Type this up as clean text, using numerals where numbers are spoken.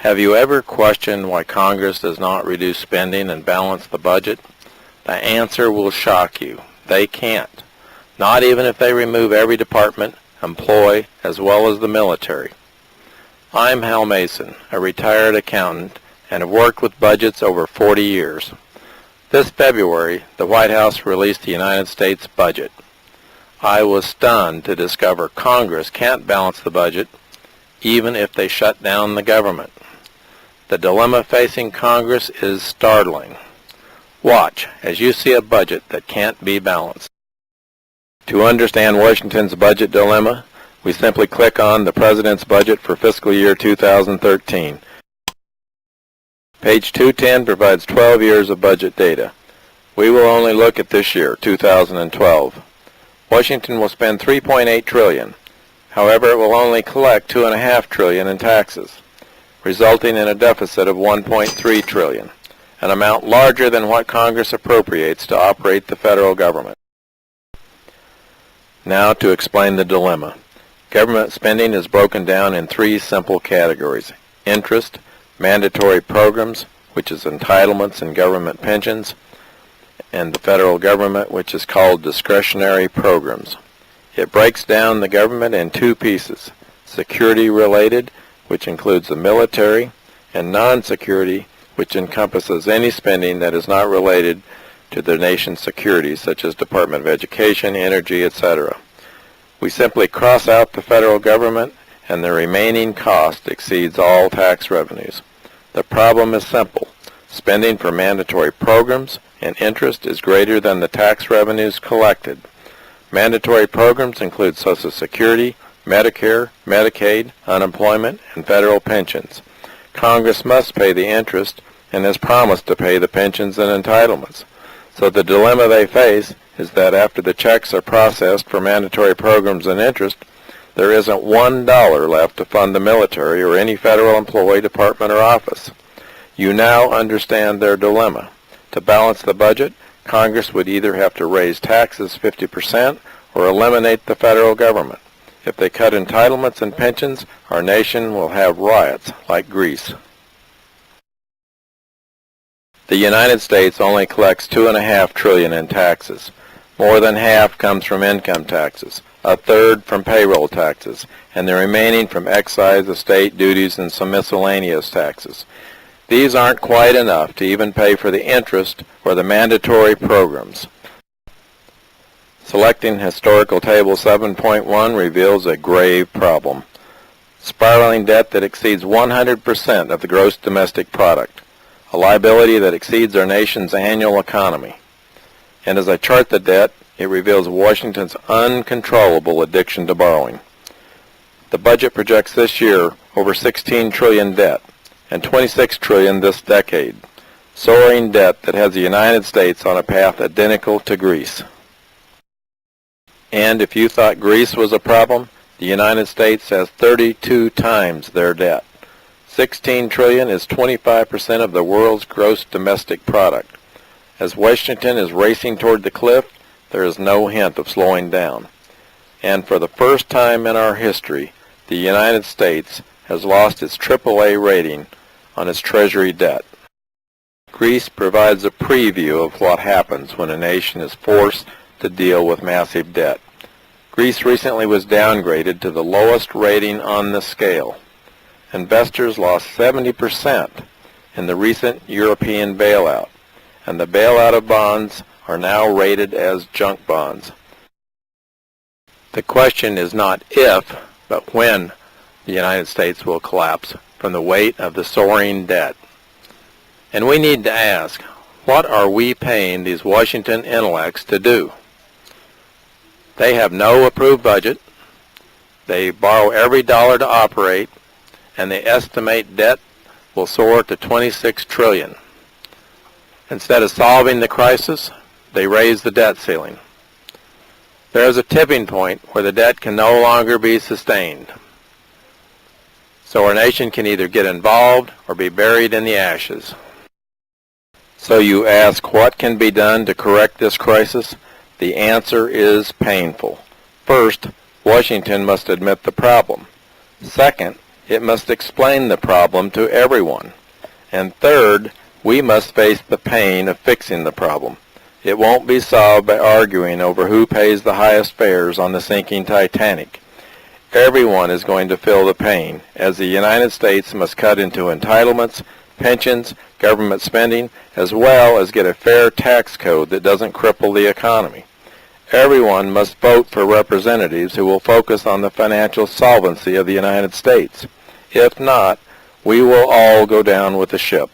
Have you ever questioned why Congress does not reduce spending and balance the budget? The answer will shock you. They can't. Not even if they remove every department, employee, as well as the military. I'm Hal Mason, a retired accountant, and have worked with budgets over 40 years. This February, the White House released the United States budget. I was stunned to discover Congress can't balance the budget, even if they shut down the government. The dilemma facing Congress is startling. Watch as you see a budget that can't be balanced. To understand Washington's budget dilemma, we simply click on the President's budget for fiscal year 2013. Page 210 provides 12 years of budget data. We will only look at this year, 2012. Washington will spend $3.8 trillion. However, it will only collect $2.5 trillion in taxes, resulting in a deficit of $1.3 trillion, an amount larger than what Congress appropriates to operate the federal government. Now to explain the dilemma. Government spending is broken down in three simple categories: interest, mandatory programs, which is entitlements and government pensions, and the federal government, which is called discretionary programs. It breaks down the government in two pieces: security-related, which includes the military, and non-security, which encompasses any spending that is not related to the nation's security, such as Department of Education, Energy, etc. We simply cross out the federal government, and the remaining cost exceeds all tax revenues. The problem is simple. Spending for mandatory programs and interest is greater than the tax revenues collected. Mandatory programs include Social Security, Medicare, Medicaid, unemployment, and federal pensions. Congress must pay the interest and has promised to pay the pensions and entitlements. So the dilemma they face is that after the checks are processed for mandatory programs and interest, there isn't $1 left to fund the military or any federal employee, department, or office. You now understand their dilemma. To balance the budget, Congress would either have to raise taxes 50% or eliminate the federal government. If they cut entitlements and pensions, our nation will have riots like Greece. The United States only collects $2.5 trillion in taxes. More than half comes from income taxes, a third from payroll taxes, and the remaining from excise, estate duties, and some miscellaneous taxes. These aren't quite enough to even pay for the interest or the mandatory programs. Selecting Historical Table 7.1 reveals a grave problem: spiraling debt that exceeds 100% of the gross domestic product, a liability that exceeds our nation's annual economy. And as I chart the debt, it reveals Washington's uncontrollable addiction to borrowing. The budget projects this year over $16 trillion debt and $26 trillion this decade, soaring debt that has the United States on a path identical to Greece. And if you thought Greece was a problem, the United States has 32 times their debt. $16 trillion is 25% of the world's gross domestic product. As Washington is racing toward the cliff, there is no hint of slowing down. And for the first time in our history, the United States has lost its AAA rating on its Treasury debt. Greece provides a preview of what happens when a nation is forced to deal with massive debt. Greece recently was downgraded to the lowest rating on the scale. Investors lost 70% in the recent European bailout, and the bailout of bonds are now rated as junk bonds. The question is not if, but when the United States will collapse from the weight of the soaring debt. And we need to ask, what are we paying these Washington intellects to do? They have no approved budget, they borrow every dollar to operate, and they estimate debt will soar to $26 trillion. Instead of solving the crisis, they raise the debt ceiling. There is a tipping point where the debt can no longer be sustained. So our nation can either get involved or be buried in the ashes. So you ask, what can be done to correct this crisis? The answer is painful. First, Washington must admit the problem. Second, It must explain the problem to everyone. And third, we must face the pain of fixing the problem. It won't be solved by arguing over who pays the highest fares on the sinking Titanic. Everyone is going to feel the pain, as the United States must cut into entitlements, pensions, government spending, as well as get a fair tax code that doesn't cripple the economy. Everyone must vote for representatives who will focus on the financial solvency of the United States. If not, we will all go down with the ship.